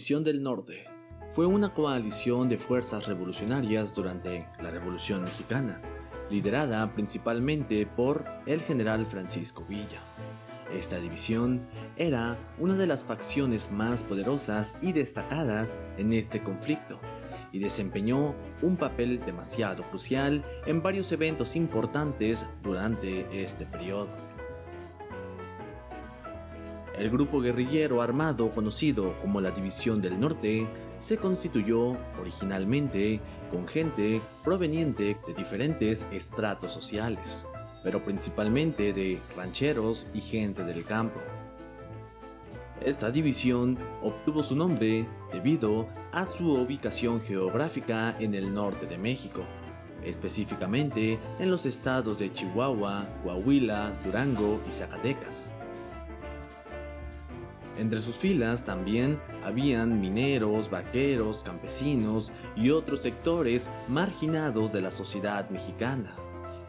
División del Norte fue una coalición de fuerzas revolucionarias durante la Revolución Mexicana, liderada principalmente por el general Francisco Villa. Esta división era una de las facciones más poderosas y destacadas en este conflicto, y desempeñó un papel demasiado crucial en varios eventos importantes durante este periodo. El grupo guerrillero armado conocido como la División del Norte se constituyó originalmente con gente proveniente de diferentes estratos sociales, pero principalmente de rancheros y gente del campo. Esta división obtuvo su nombre debido a su ubicación geográfica en el norte de México, específicamente en los estados de Chihuahua, Coahuila, Durango y Zacatecas. Entre sus filas también habían mineros, vaqueros, campesinos y otros sectores marginados de la sociedad mexicana,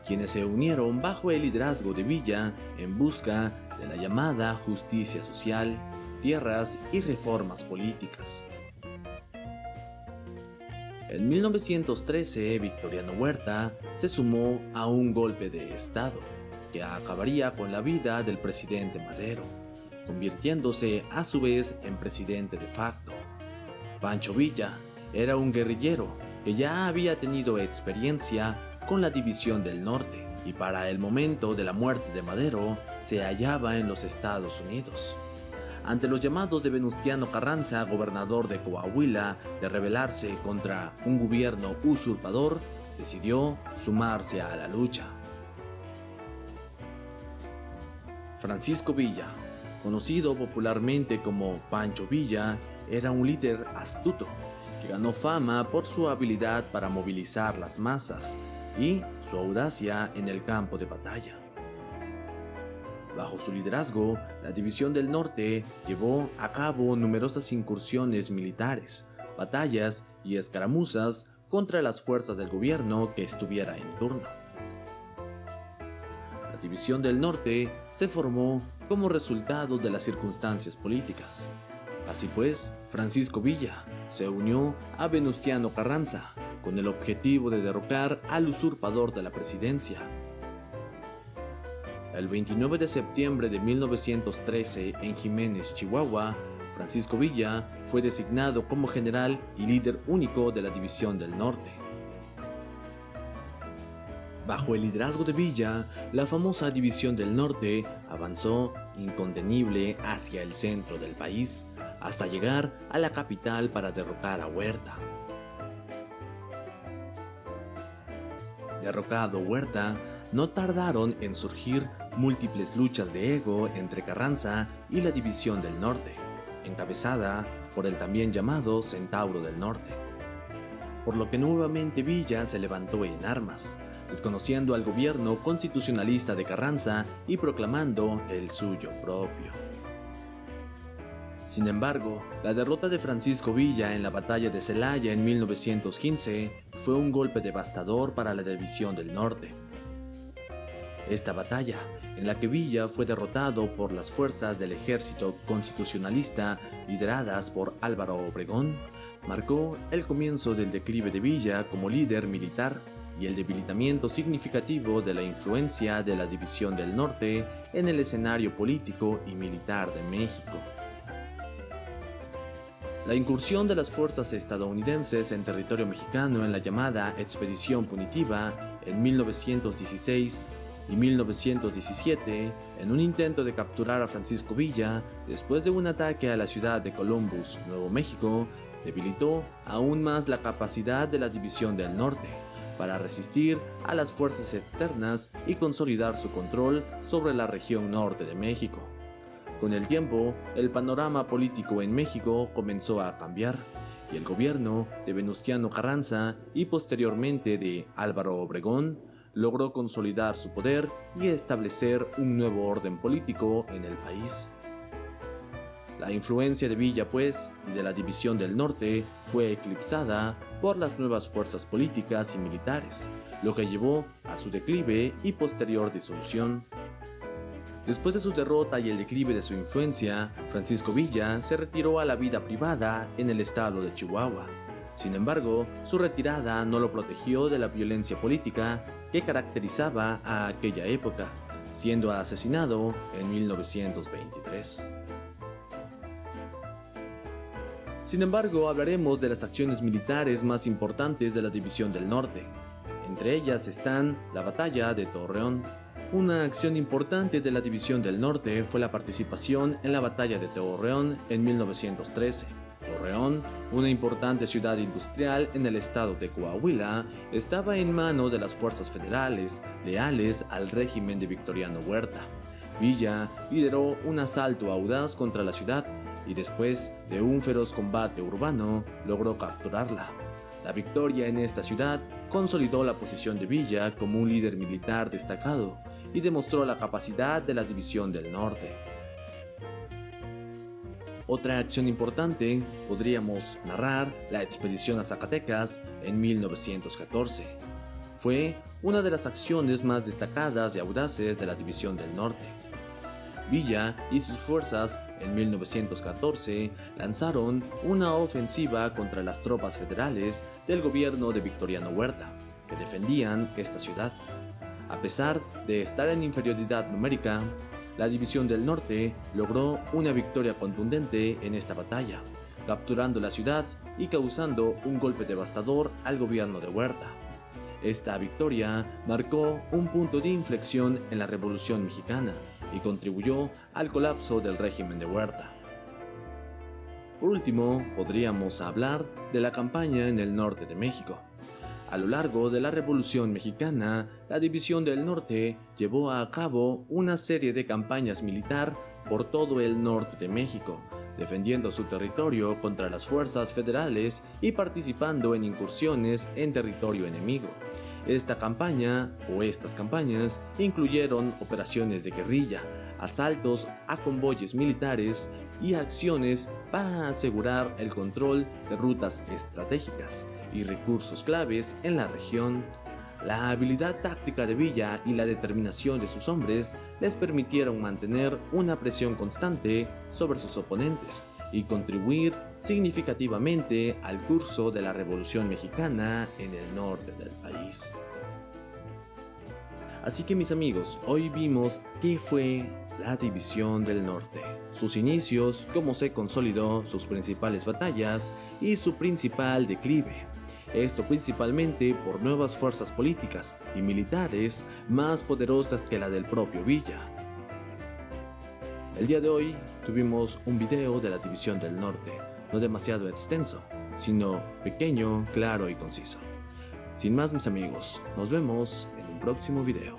quienes se unieron bajo el liderazgo de Villa en busca de la llamada justicia social, tierras y reformas políticas. En 1913, Victoriano Huerta se sumó a un golpe de Estado que acabaría con la vida del presidente Madero, convirtiéndose a su vez en presidente de facto. Pancho Villa era un guerrillero que ya había tenido experiencia con la División del Norte y para el momento de la muerte de Madero se hallaba en los Estados Unidos. Ante los llamados de Venustiano Carranza, gobernador de Coahuila, de rebelarse contra un gobierno usurpador, decidió sumarse a la lucha. Francisco Villa, conocido popularmente como Pancho Villa, era un líder astuto que ganó fama por su habilidad para movilizar las masas y su audacia en el campo de batalla. Bajo su liderazgo, la División del Norte llevó a cabo numerosas incursiones militares, batallas y escaramuzas contra las fuerzas del gobierno que estuviera en turno. La División del Norte se formó como resultado de las circunstancias políticas. Así pues, Francisco Villa se unió a Venustiano Carranza con el objetivo de derrocar al usurpador de la presidencia. El 29 de septiembre de 1913, en Jiménez, Chihuahua, Francisco Villa fue designado como general y líder único de la División del Norte. Bajo el liderazgo de Villa, la famosa División del Norte avanzó incontenible hacia el centro del país, hasta llegar a la capital para derrocar a Huerta. Derrocado Huerta, no tardaron en surgir múltiples luchas de ego entre Carranza y la División del Norte, encabezada por el también llamado Centauro del Norte. Por lo que nuevamente Villa se levantó en armas, desconociendo al gobierno constitucionalista de Carranza y proclamando el suyo propio. Sin embargo, la derrota de Francisco Villa en la batalla de Celaya en 1915 fue un golpe devastador para la División del Norte. Esta batalla, en la que Villa fue derrotado por las fuerzas del ejército constitucionalista lideradas por Álvaro Obregón, marcó el comienzo del declive de Villa como líder militar y el debilitamiento significativo de la influencia de la División del Norte en el escenario político y militar de México. La incursión de las fuerzas estadounidenses en territorio mexicano en la llamada Expedición Punitiva en 1916 y 1917, en un intento de capturar a Francisco Villa después de un ataque a la ciudad de Columbus, Nuevo México, debilitó aún más la capacidad de la División del Norte para resistir a las fuerzas externas y consolidar su control sobre la región norte de México. Con el tiempo, el panorama político en México comenzó a cambiar y el gobierno de Venustiano Carranza y posteriormente de Álvaro Obregón logró consolidar su poder y establecer un nuevo orden político en el país. La influencia de Villa, pues, y de la División del Norte fue eclipsada por las nuevas fuerzas políticas y militares, lo que llevó a su declive y posterior disolución. Después de su derrota y el declive de su influencia, Francisco Villa se retiró a la vida privada en el estado de Chihuahua. Sin embargo, su retirada no lo protegió de la violencia política que caracterizaba a aquella época, siendo asesinado en 1923. Sin embargo, hablaremos de las acciones militares más importantes de la División del Norte. Entre ellas están la Batalla de Torreón. Una acción importante de la División del Norte fue la participación en la Batalla de Torreón en 1913. Torreón, una importante ciudad industrial en el estado de Coahuila, estaba en manos de las fuerzas federales, leales al régimen de Victoriano Huerta. Villa lideró un asalto audaz contra la ciudad y después de un feroz combate urbano, logró capturarla. La victoria en esta ciudad consolidó la posición de Villa como un líder militar destacado y demostró la capacidad de la División del Norte. Otra acción importante podríamos narrar la expedición a Zacatecas en 1914. Fue una de las acciones más destacadas y audaces de la División del Norte. Villa y sus fuerzas en 1914 lanzaron una ofensiva contra las tropas federales del gobierno de Victoriano Huerta, que defendían esta ciudad. A pesar de estar en inferioridad numérica, la División del Norte logró una victoria contundente en esta batalla, capturando la ciudad y causando un golpe devastador al gobierno de Huerta. Esta victoria marcó un punto de inflexión en la Revolución Mexicana y contribuyó al colapso del régimen de Huerta. Por último, podríamos hablar de la campaña en el norte de México. A lo largo de la Revolución Mexicana, la División del Norte llevó a cabo una serie de campañas militar por todo el norte de México, defendiendo su territorio contra las fuerzas federales y participando en incursiones en territorio enemigo. Esta campaña o estas campañas incluyeron operaciones de guerrilla, asaltos a convoyes militares y acciones para asegurar el control de rutas estratégicas y recursos claves en la región. La habilidad táctica de Villa y la determinación de sus hombres les permitieron mantener una presión constante sobre sus oponentes y contribuir significativamente al curso de la Revolución Mexicana en el norte del país. Así que mis amigos, hoy vimos qué fue la División del Norte, sus inicios, cómo se consolidó, sus principales batallas y su principal declive. Esto principalmente por nuevas fuerzas políticas y militares más poderosas que la del propio Villa. El día de hoy tuvimos un video de la División del Norte, no demasiado extenso, sino pequeño, claro y conciso. Sin más mis amigos, nos vemos en un próximo video.